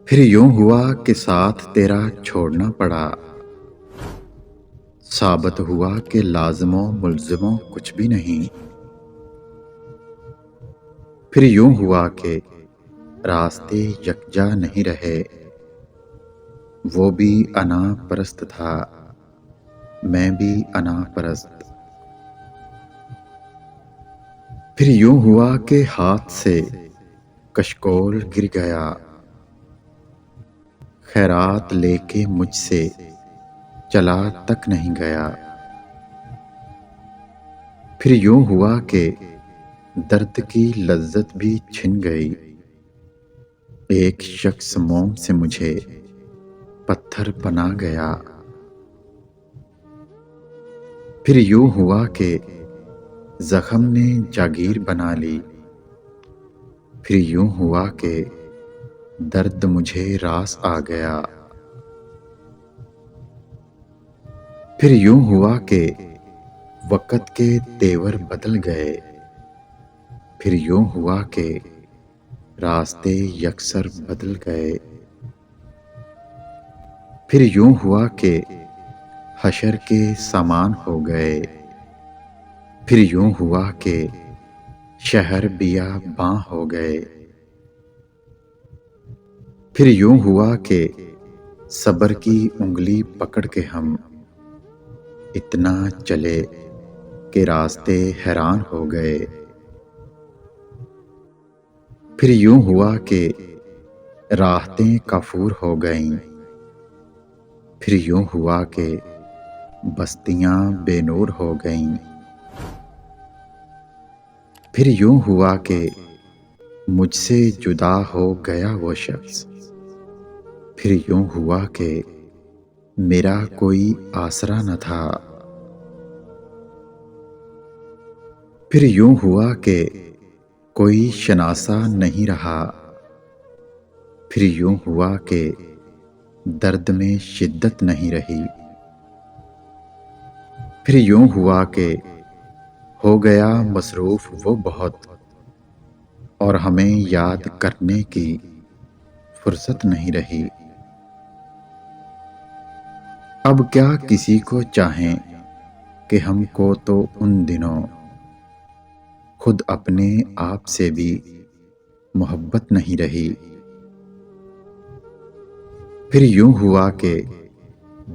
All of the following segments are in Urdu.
پھر یوں ہوا کہ ساتھ تیرا چھوڑنا پڑا، ثابت ہوا کہ لازموں ملزموں کچھ بھی نہیں۔ پھر یوں ہوا کہ راستے یکجا نہیں رہے، وہ بھی انا پرست تھا، میں بھی انا پرست۔ پھر یوں ہوا کہ ہاتھ سے کشکول گر گیا، خیرات لے کے مجھ سے چلا تک نہیں گیا۔ پھر یوں ہوا کہ درد کی لذت بھی چھن گئی، ایک شخص موم سے مجھے پتھر بنا گیا۔ پھر یوں ہوا کہ زخم نے جاگیر بنا لی، پھر یوں ہوا کہ درد مجھے راس آ گیا۔ پھر یوں ہوا کہ وقت کے تیور بدل گئے، پھر یوں ہوا کہ راستے یکسر بدل گئے۔ پھر یوں ہوا کہ حشر کے سامان ہو گئے، پھر یوں ہوا کہ شہر بیاباں ہو گئے۔ پھر یوں ہوا کہ صبر کی انگلی پکڑ کے ہم اتنا چلے کہ راستے حیران ہو گئے۔ پھر یوں ہوا کہ راحتیں کافور ہو گئیں، پھر یوں ہوا کہ بستیاں بے نور ہو گئیں۔ پھر یوں ہوا کہ مجھ سے جدا ہو گیا وہ شخص، پھر یوں ہوا کہ میرا کوئی آسرا نہ تھا۔ پھر یوں ہوا کہ کوئی شناسا نہیں رہا، پھر یوں ہوا کہ درد میں شدت نہیں رہی۔ پھر یوں ہوا کہ ہو گیا مصروف وہ بہت، اور ہمیں یاد کرنے کی فرصت نہیں رہی۔ اب کیا کسی کو چاہیں کہ ہم کو تو ان دنوں خود اپنے آپ سے بھی محبت نہیں رہی۔ پھر یوں ہوا کہ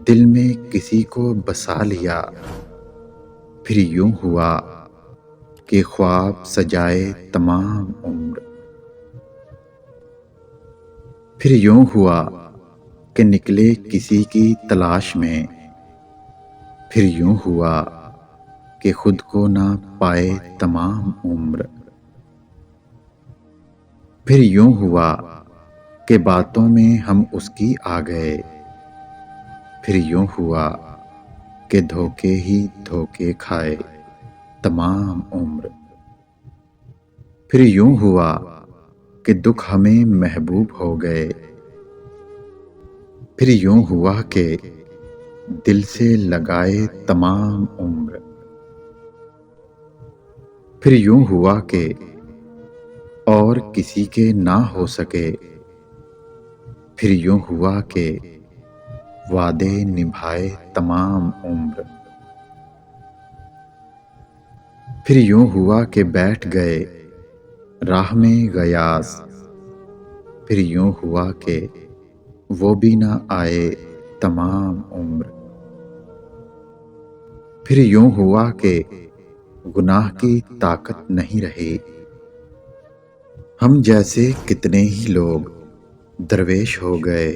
دل میں کسی کو بسا لیا، پھر یوں ہوا کہ خواب سجائے تمام عمر۔ پھر یوں ہوا کہ نکلے کسی کی تلاش میں، پھر یوں ہوا کہ خود کو نہ پائے تمام عمر۔ پھر یوں ہوا کہ باتوں میں ہم اس کی آ گئے، پھر یوں ہوا کہ دھوکے ہی دھوکے کھائے تمام عمر۔ پھر یوں ہوا کہ دکھ ہمیں محبوب ہو گئے، پھر یوں ہوا کہ دل سے لگائے تمام عمر۔ پھر یوں ہوا کہ اور کسی کے نہ ہو سکے، پھر یوں ہوا کہ وعدے نبھائے تمام عمر۔ پھر یوں ہوا کہ بیٹھ گئے راہ میں غیاث، پھر یوں ہوا کہ وہ بھی نہ آئے تمام عمر۔ پھر یوں ہوا کہ گناہ کی طاقت نہیں رہی، ہم جیسے کتنے ہی لوگ درویش ہو گئے۔